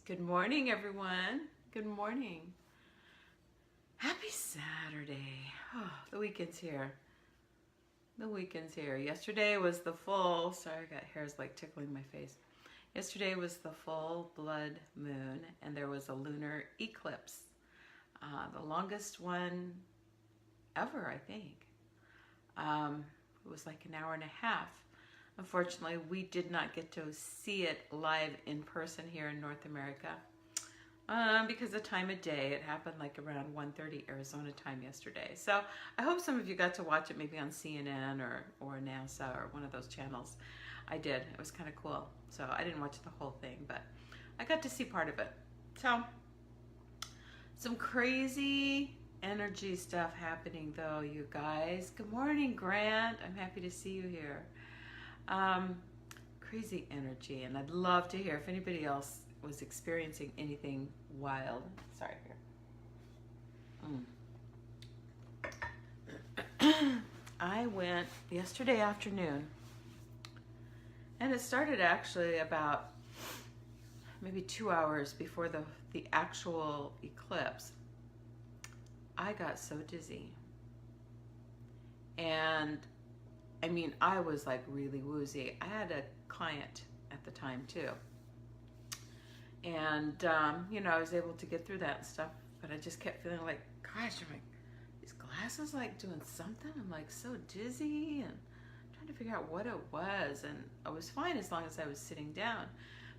Good morning, everyone. Good morning. Happy Saturday. Oh, the weekend's here. The weekend's here. Yesterday was the full, sorry, I got hairs like tickling my face. Yesterday was the full blood moon, and there was a lunar eclipse. The longest one ever, I think. It was like an hour and a half. Unfortunately, we did not get to see it live in person here in North America because the time of day. It happened like around 1:30 Arizona time yesterday. So I hope some of you got to watch it maybe on CNN or NASA or one of those channels. I did. It was kind of cool. So I didn't watch the whole thing, but I got to see part of it. So some crazy energy stuff happening though, you guys. Good morning, Grant. I'm happy to see you here. Crazy energy, and I'd love to hear if anybody else was experiencing anything wild. Sorry, here. I went yesterday afternoon, and it started actually about maybe 2 hours before the actual eclipse. I got so dizzy, and I mean, I was like really woozy. I had a client at the time too. And, I was able to get through that and stuff, but I just kept feeling like, gosh, I'm like, these glasses like doing something? I'm like so dizzy and trying to figure out what it was. And I was fine as long as I was sitting down.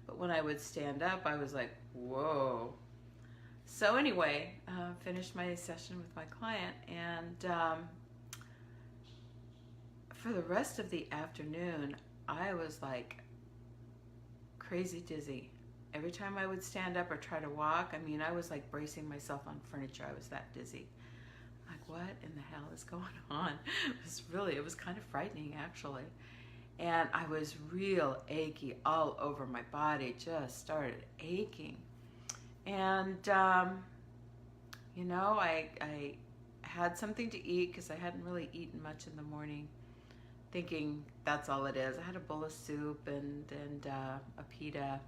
But when I would stand up, I was like, whoa. So anyway, finished my session with my client, and for the rest of the afternoon, I was like crazy dizzy. Every time I would stand up or try to walk, I mean, I was like bracing myself on furniture. I was that dizzy. Like, what in the hell is going on? It was kind of frightening, actually. And I was real achy all over my body, just started aching. And, I had something to eat because I hadn't really eaten much in the morning, thinking that's all it is. I had a bowl of soup and a pita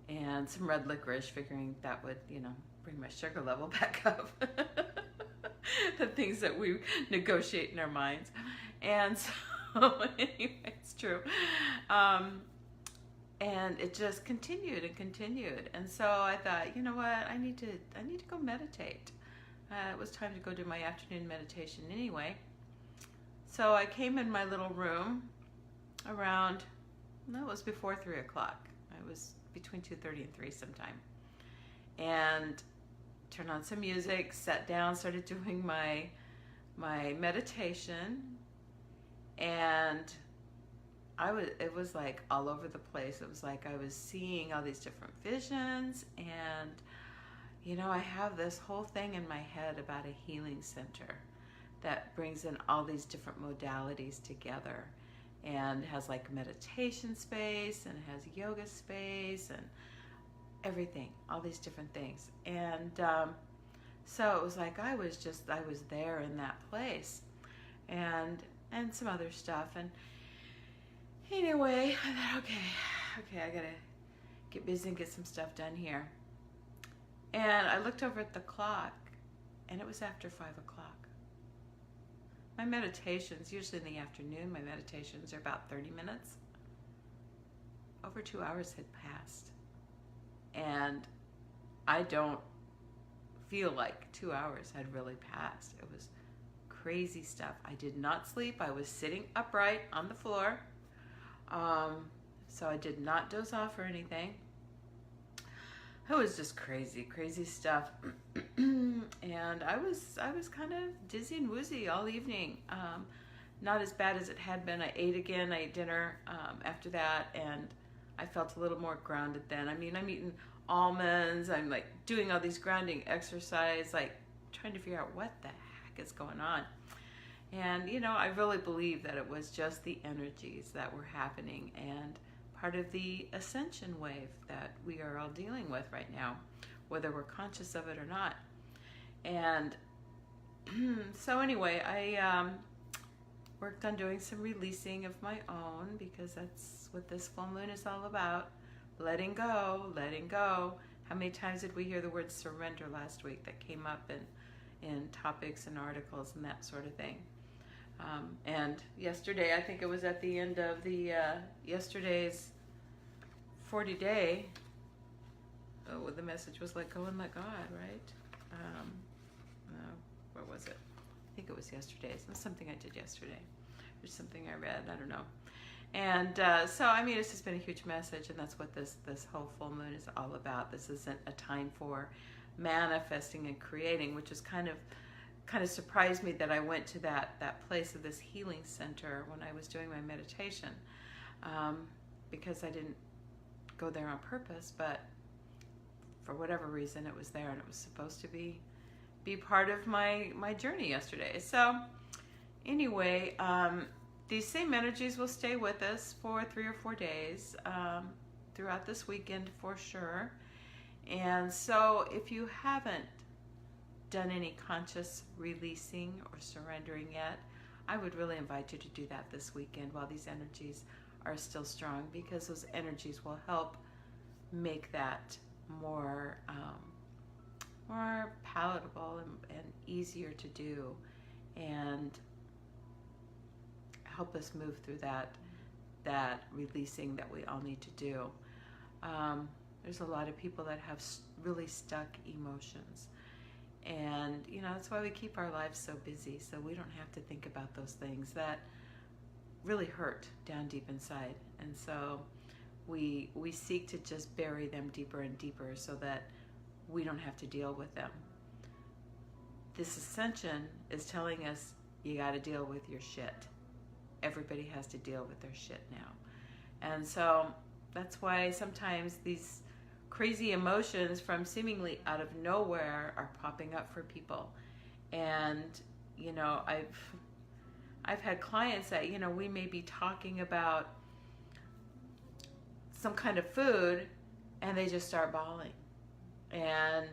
and some red licorice, figuring that would, bring my sugar level back up. The things that we negotiate in our minds. And so anyway, it's true. And it just continued and continued. And so I thought, you know what, I need to go meditate. It was time to go do my afternoon meditation anyway. So I came in my little room around, no, it was before 3 o'clock. It was between 2:30 and 3 sometime. And turned on some music, sat down, started doing my meditation. And it was like all over the place. It was like I was seeing all these different visions, and I have this whole thing in my head about a healing center that brings in all these different modalities together, and has like meditation space, and has yoga space, and everything, all these different things. And so it was like I was there in that place, and some other stuff. And anyway, I thought, okay, I gotta get busy and get some stuff done here. And I looked over at the clock, and it was after 5 o'clock. My meditations, usually in the afternoon, my meditations are about 30 minutes. Over 2 hours had passed. And I don't feel like 2 hours had really passed. It was crazy stuff. I did not sleep. I was sitting upright on the floor. So I did not doze off or anything. It was just crazy stuff. And I was kind of dizzy and woozy all evening. Not as bad as it had been. I ate again. I ate dinner after that, and I felt a little more grounded then. I mean, I'm eating almonds. I'm like doing all these grounding exercise, like trying to figure out what the heck is going on. And I really believe that it was just the energies that were happening, and part of the ascension wave that we are all dealing with right now, whether we're conscious of it or not. And so anyway, I worked on doing some releasing of my own, because that's what this full moon is all about. letting go, letting go. How many times did we hear the word surrender last week that came up in topics and articles and that sort of thing? And yesterday, I think it was at the end of the yesterday's 40-day, the message was let go and let God, right? What was it? I think it was yesterday's. It was something I did yesterday. Or something I read, I don't know. And so, I mean, it's just been a huge message, and that's what this whole full moon is all about. This isn't a time for manifesting and creating, which is kind of surprised me that I went to that place of this healing center when I was doing my meditation, because I didn't go there on purpose, but for whatever reason it was there, and it was supposed to be part of my journey yesterday. So anyway, these same energies will stay with us for 3 or 4 days throughout this weekend for sure. And so if you haven't done any conscious releasing or surrendering yet, I would really invite you to do that this weekend while these energies are still strong, because those energies will help make that more palatable and easier to do, and help us move through that releasing that we all need to do. There's a lot of people that have really stuck emotions, and that's why we keep our lives so busy, so we don't have to think about those things that really hurt down deep inside. And so we seek to just bury them deeper and deeper so that we don't have to deal with them. This ascension is telling us you got to deal with your shit. Everybody has to deal with their shit now. And so that's why sometimes these crazy emotions from seemingly out of nowhere are popping up for people. And I've had clients that we may be talking about some kind of food and they just start bawling, and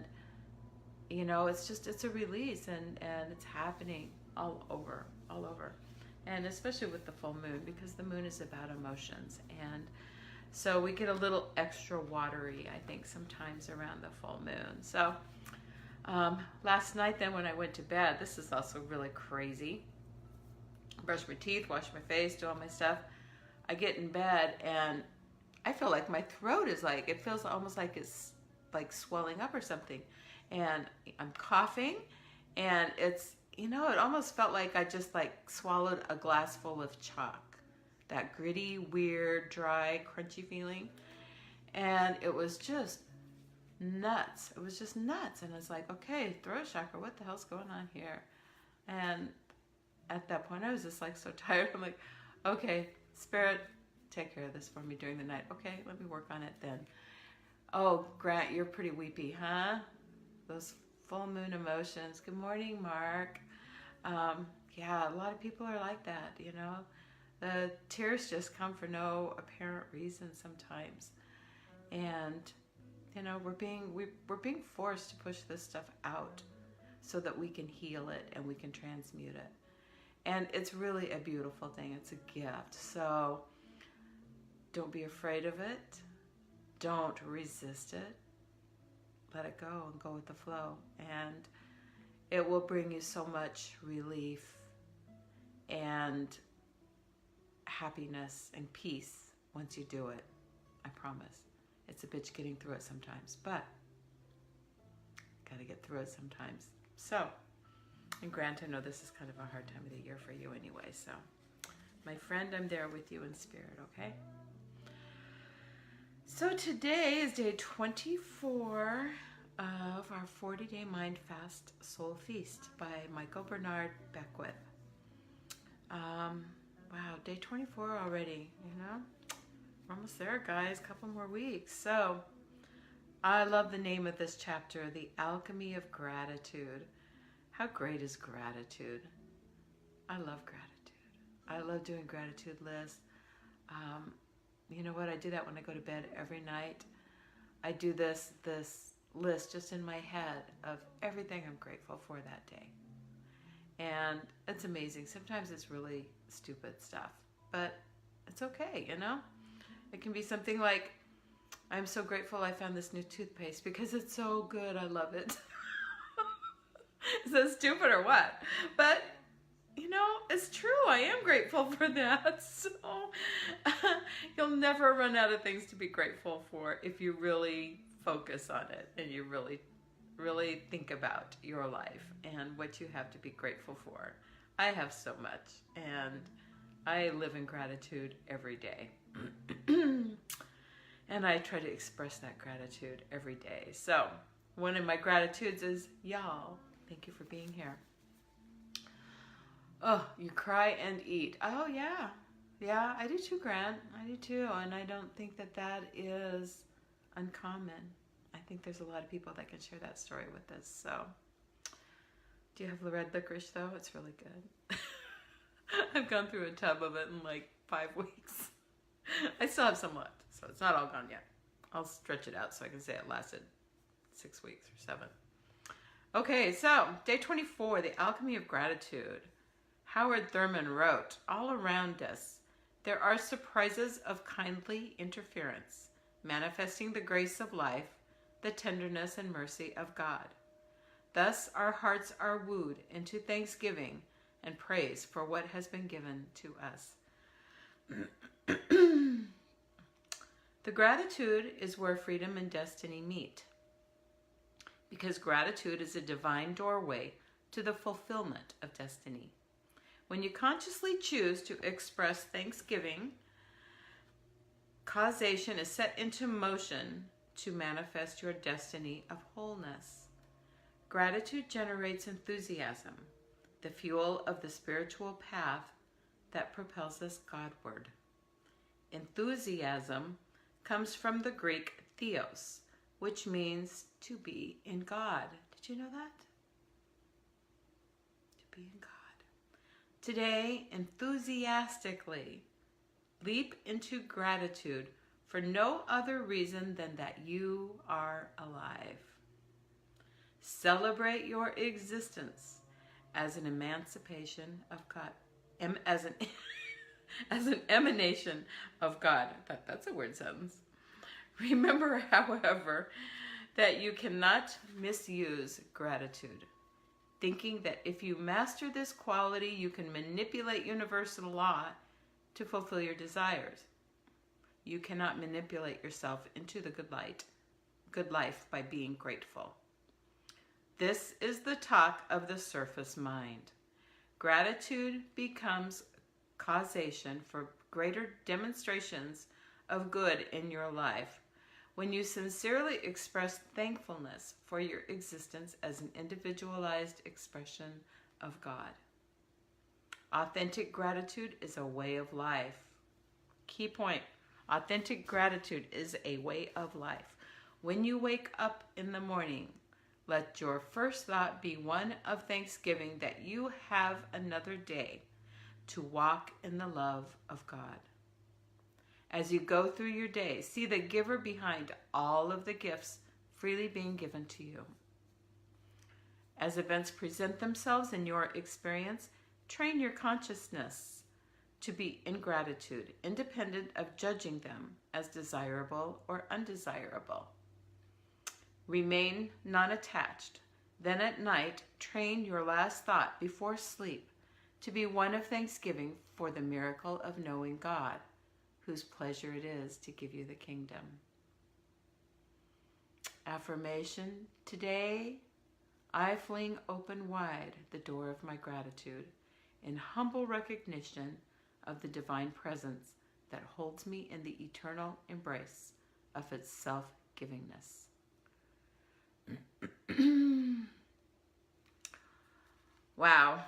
it's a release, and it's happening all over, and especially with the full moon, because the moon is about emotions, and so we get a little extra watery, I think, sometimes around the full moon. So last night then when I went to bed, this is also really crazy. Brush my teeth, wash my face, do all my stuff. I get in bed and I feel like my throat is it feels almost like it's like swelling up or something. And I'm coughing, and it's, it almost felt like I just swallowed a glass full of chalk. That gritty, weird, dry, crunchy feeling. And it was just nuts. It was just nuts. And it's like, okay, throat chakra, what the hell's going on here? And at that point, I was just so tired. I'm like, okay, Spirit, take care of this for me during the night. Okay, let me work on it then. Oh, Grant, you're pretty weepy, huh? Those full moon emotions. Good morning, Mark. Yeah, a lot of people are like that, The tears just come for no apparent reason sometimes. And, we're being forced to push this stuff out so that we can heal it and we can transmute it. And it's really a beautiful thing. It's a gift. So don't be afraid of it. Don't resist it. Let it go and go with the flow. And it will bring you so much relief and happiness and peace once you do it. I promise. It's a bitch getting through it sometimes, but gotta get through it sometimes. So, and Grant, I know this is kind of a hard time of the year for you anyway, so my friend, I'm there with you in spirit, okay? So today is day 24 of our 40-day Mind Fast Soul Feast by Michael Bernard Beckwith. Wow, day 24 already, We're almost there, guys, a couple more weeks. So I love the name of this chapter, The Alchemy of Gratitude. How great is gratitude? I love gratitude. I love doing gratitude lists. You know what? I do that when I go to bed every night. I do this list just in my head of everything I'm grateful for that day. And it's amazing. Sometimes it's really stupid stuff, but it's okay, It can be something like, I'm so grateful I found this new toothpaste because it's so good. I love it. Is that stupid or what? But, you know, it's true. I am grateful for that. So you'll never run out of things to be grateful for if you really focus on it and you really think about your life and what you have to be grateful for. I have so much, and I live in gratitude every day. And I try to express that gratitude every day. So one of my gratitudes is y'all. Thank you for being here. Oh, you cry and eat. Oh, yeah. Yeah, I do too, Grant. I do too. And I don't think that that is uncommon. I think there's a lot of people that can share that story with us. So, do you have the red licorice, though? It's really good. I've gone through a tub of it in like 5 weeks. I still have some left, so it's not all gone yet. I'll stretch it out so I can say it lasted 6 weeks or 7. Okay, so day 24, the Alchemy of Gratitude. Howard Thurman wrote, all around us, there are surprises of kindly interference, manifesting the grace of life, the tenderness and mercy of God. Thus our hearts are wooed into thanksgiving and praise for what has been given to us. The gratitude is where freedom and destiny meet, because gratitude is a divine doorway to the fulfillment of destiny. When you consciously choose to express thanksgiving, causation is set into motion to manifest your destiny of wholeness. Gratitude generates enthusiasm, the fuel of the spiritual path that propels us Godward. Enthusiasm comes from the Greek theos, which means to be in God. Did you know that? To be in God. Today, enthusiastically leap into gratitude for no other reason than that you are alive. Celebrate your existence as an emancipation of God, as an emanation of God. I thought that's a weird sentence. Remember, however, that you cannot misuse gratitude, thinking that if you master this quality, you can manipulate universal law to fulfill your desires. You cannot manipulate yourself into the good life by being grateful. This is the talk of the surface mind. Gratitude becomes causation for greater demonstrations of good in your life when you sincerely express thankfulness for your existence as an individualized expression of God. Authentic gratitude is a way of life. Key point, authentic gratitude is a way of life. When you wake up in the morning, let your first thought be one of thanksgiving that you have another day to walk in the love of God. As you go through your day, see the giver behind all of the gifts freely being given to you. As events present themselves in your experience, train your consciousness to be in gratitude, independent of judging them as desirable or undesirable. Remain non-attached. Then at night, train your last thought before sleep to be one of thanksgiving for the miracle of knowing God, whose pleasure it is to give you the kingdom. Affirmation: today, I fling open wide the door of my gratitude in humble recognition of the divine presence that holds me in the eternal embrace of its self-givingness. Wow.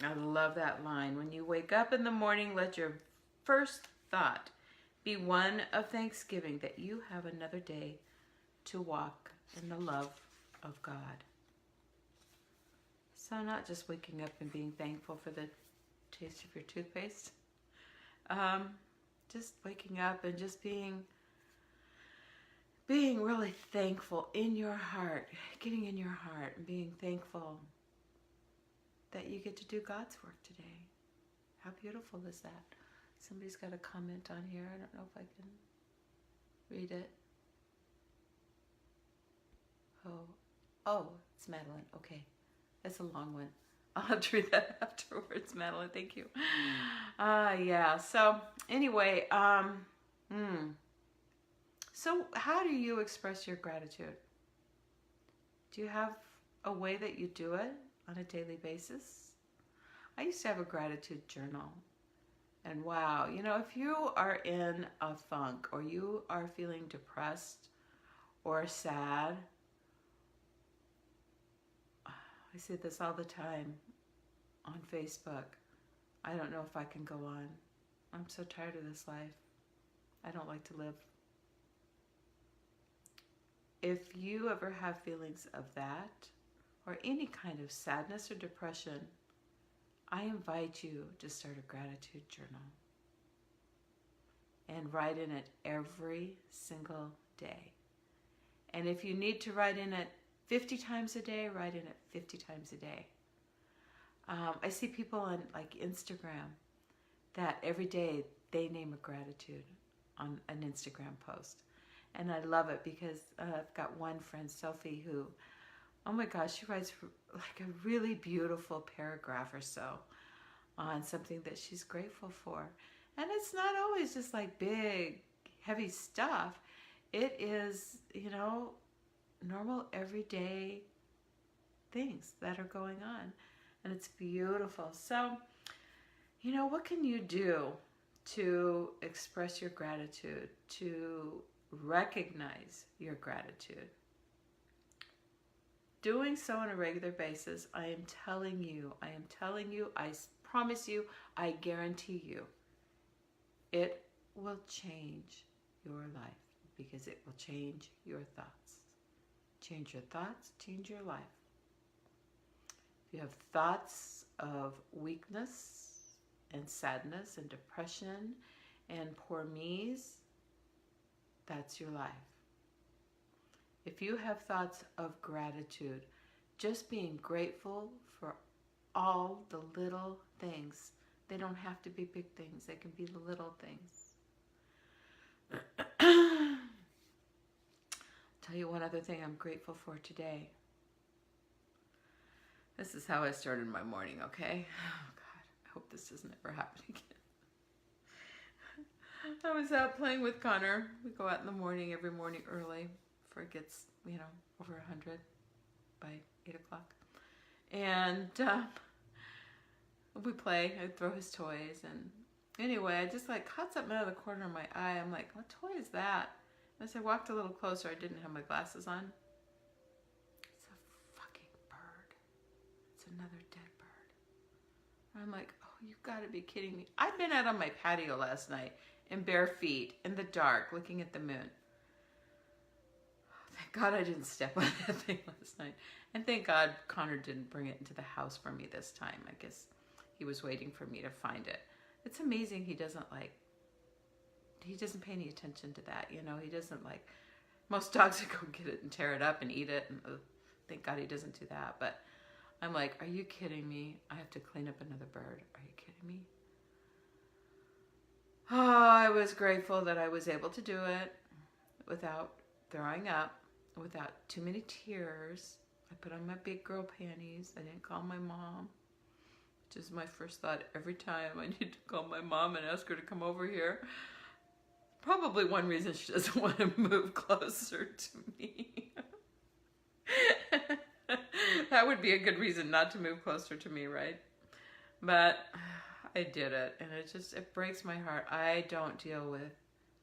I love that line. When you wake up in the morning, let your first thought be one of thanksgiving that you have another day to walk in the love of God. So not just waking up and being thankful for the taste of your toothpaste. Just waking up and just being really thankful in your heart, getting in your heart and being thankful that you get to do God's work today. How beautiful is that? Somebody's got a comment on here. I don't know if I can. Read it. Oh, it's Madeline. Okay. That's a long one. I'll have to read that afterwards, Madeline. Thank you. Yeah. So anyway, so how do you express your gratitude? Do you have a way that you do it on a daily basis? I used to have a gratitude journal. And wow, if you are in a funk or you are feeling depressed or sad, I see this all the time on Facebook. I don't know if I can go on. I'm so tired of this life. I don't like to live. If you ever have feelings of that or any kind of sadness or depression, I invite you to start a gratitude journal and write in it every single day. And if you need to write in it 50 times a day, write in it 50 times a day. I see people on like Instagram that every day they name a gratitude on an Instagram post. And I love it because I've got one friend, Sophie, who, oh my gosh, she writes like a really beautiful paragraph or so on something that she's grateful for. And it's not always just like big, heavy stuff. It is, normal, everyday things that are going on. And it's beautiful. So, what can you do to express your gratitude, to recognize your gratitude? Doing so on a regular basis, I am telling you, I promise you, I guarantee you, it will change your life because it will change your thoughts. Change your thoughts, change your life. If you have thoughts of weakness and sadness and depression and poor me's, that's your life. If you have thoughts of gratitude, just being grateful for all the little things. They don't have to be big things. They can be the little things. Tell you one other thing I'm grateful for today. This is how I started my morning, okay? Oh, God. I hope this doesn't ever happen again. I was out playing with Connor. We go out in the morning, every morning early, before it gets, over 100 by 8 o'clock. And we play. I throw his toys. And anyway, I just caught something out of the corner of my eye. I'm like, what toy is that? And as I walked a little closer, I didn't have my glasses on. It's a fucking bird. It's another dead bird. I'm like, oh, you gotta be kidding me. I've been out on my patio last night in bare feet, in the dark, looking at the moon. Thank God I didn't step on that thing last night. And thank God Connor didn't bring it into the house for me this time. I guess he was waiting for me to find it. It's amazing he doesn't pay any attention to that. He doesn't most dogs would go get it and tear it up and eat it. And thank God he doesn't do that. But I'm like, are you kidding me? I have to clean up another bird. Are you kidding me? Oh, I was grateful that I was able to do it without throwing up, without too many tears. I put on my big girl panties. I didn't call my mom, which is my first thought every time. I need to call my mom and ask her to come over here. Probably one reason she doesn't want to move closer to me. That would be a good reason not to move closer to me, right? But I did it, and it breaks my heart. I don't deal with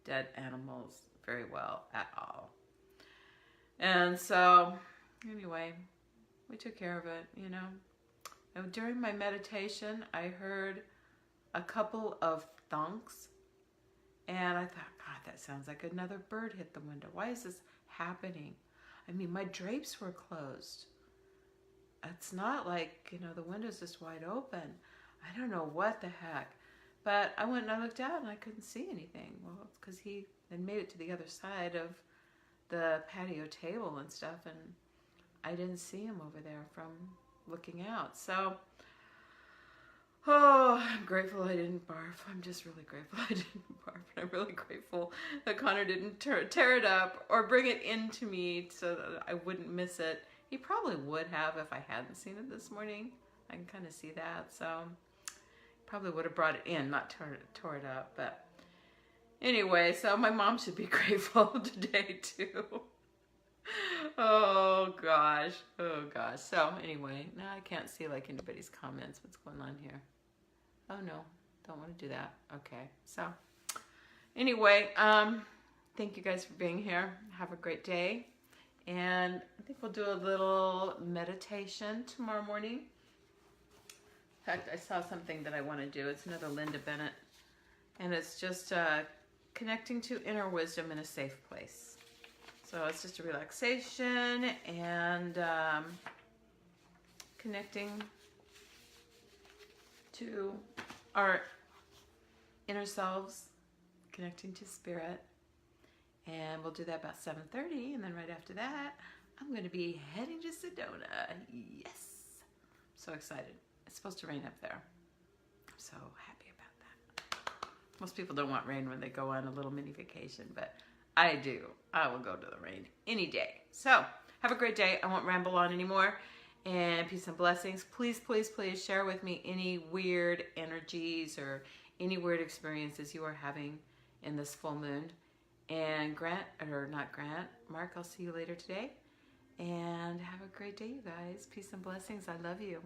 dead animals very well at all. And so, anyway, we took care of it, And during my meditation, I heard a couple of thunks, and I thought, God, that sounds like another bird hit the window. Why is this happening? I mean, my drapes were closed. It's not like, the window's just wide open. I don't know what the heck. But I went and I looked out and I couldn't see anything. Well, it's because he had made it to the other side of the patio table and stuff, and I didn't see him over there from looking out. So Oh, I'm grateful I didn't barf. I'm just really grateful I didn't barf. And I'm really grateful that Connor didn't tear it up or bring it into me so that I wouldn't miss it. He probably would have if I hadn't seen it this morning. I can kind of see that. So probably would have brought it in, not tore it up. But anyway, so my mom should be grateful today too. Oh gosh. Oh gosh. So anyway, now I can't see like anybody's comments. What's going on here? Oh no, don't want to do that. Okay. So anyway, thank you guys for being here. Have a great day. And I think we'll do a little meditation tomorrow morning. In fact, I saw something that I want to do. It's another Linda Bennett. And it's just connecting to inner wisdom in a safe place. So it's just a relaxation and connecting to our inner selves, connecting to spirit. And we'll do that about 7:30. And then right after that, I'm going to be heading to Sedona. Yes. So excited. It's supposed to rain up there. I'm so happy about that. Most people don't want rain when they go on a little mini vacation, but I do. I will go to the rain any day. So have a great day. I won't ramble on anymore. And peace and blessings. Please, please, please share with me any weird energies or any weird experiences you are having in this full moon. And Mark, I'll see you later today. And have a great day, you guys. Peace and blessings. I love you.